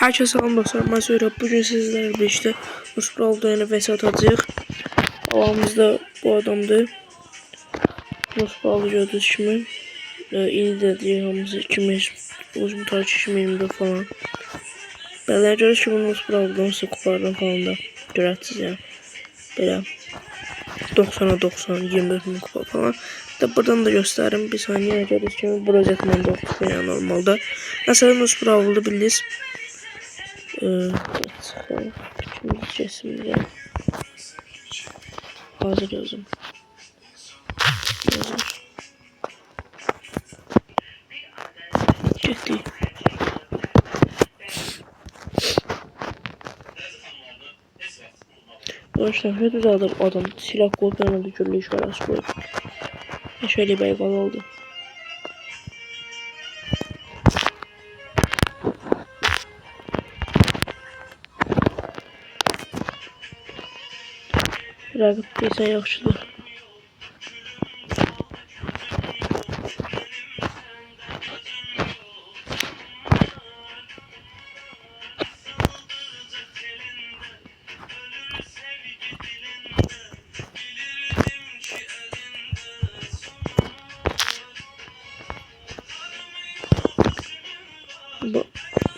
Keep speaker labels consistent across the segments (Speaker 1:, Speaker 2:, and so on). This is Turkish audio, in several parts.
Speaker 1: Herkese salam dostlar, mən Söyrab. Bugün sizlerle birlikte Nuspralda yeni vs atacağıq. Alanımızda bu adamdır. Nuspralda gördüğünüz kimi. İndi də deyək, hamısı 2024 falan. Bələr görür ki, bu Nuspraldadan size kupalardan falan da görərsiniz yəni. Belə 90'a 90, 24 bin kupa falan. Da buradan da göstereyim. Bir saniye gördüğünüz kimi bu rozetman 9 yani normalde. Mesela Nuspralda bilirsiniz. Şimdi kesimde hazır yazım. Ciddi. Arkadaşlar ne güzel adam silah koyup yanına türlü iş var koyup. Şöyle bir eyvallah oldu. Rəqib deyilsən yaxşıdır.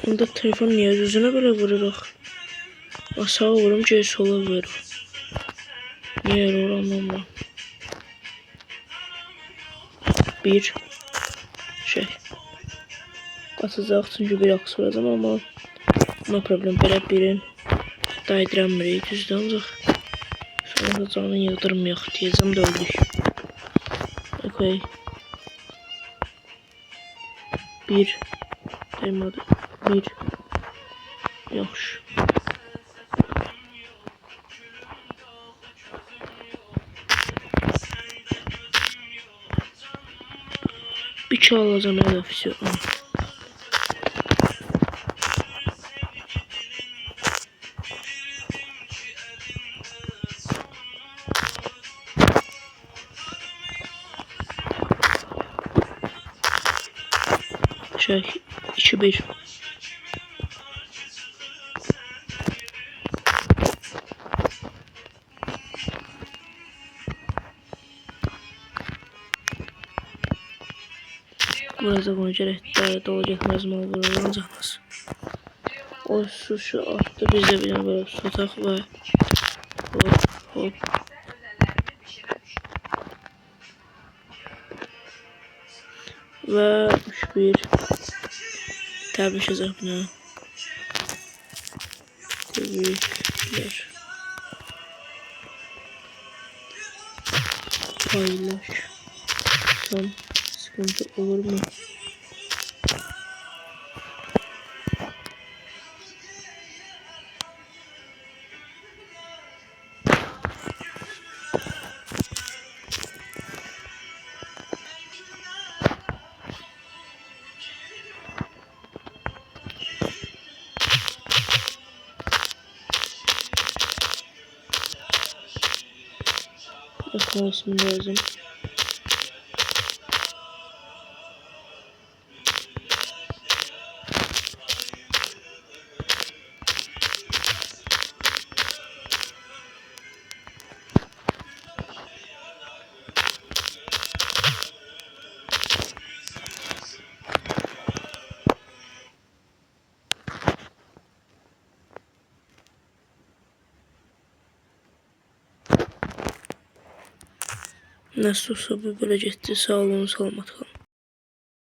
Speaker 1: Bunda telefon niye yüzüne böyle vururaq? Aşağı vurum ki sola vurur. Niye öyle anlamam. Bir şey. Atacaq çünkü bir aks vuracam ama no problem belə birin daydıramırıq düzdür ancaq sonra da canını yıldırmayaq deyəcəm də öldük. Okay. Bir daymadı. Bir yaxşı. Bir kill alacağım ya da все. Şey 2-1. Burada buna gerek doğacak nazmal vurulacağız. O şu attı bize bir böyle tutak ve hop. Ve 3-1. Tebrik ederim ya. Tebrikler. Paylaş. Tam sıkıntı olur mu? Bakmasın lazım. Nasıl olsa bu böyle gitti. Sağ olun, selamat kalın.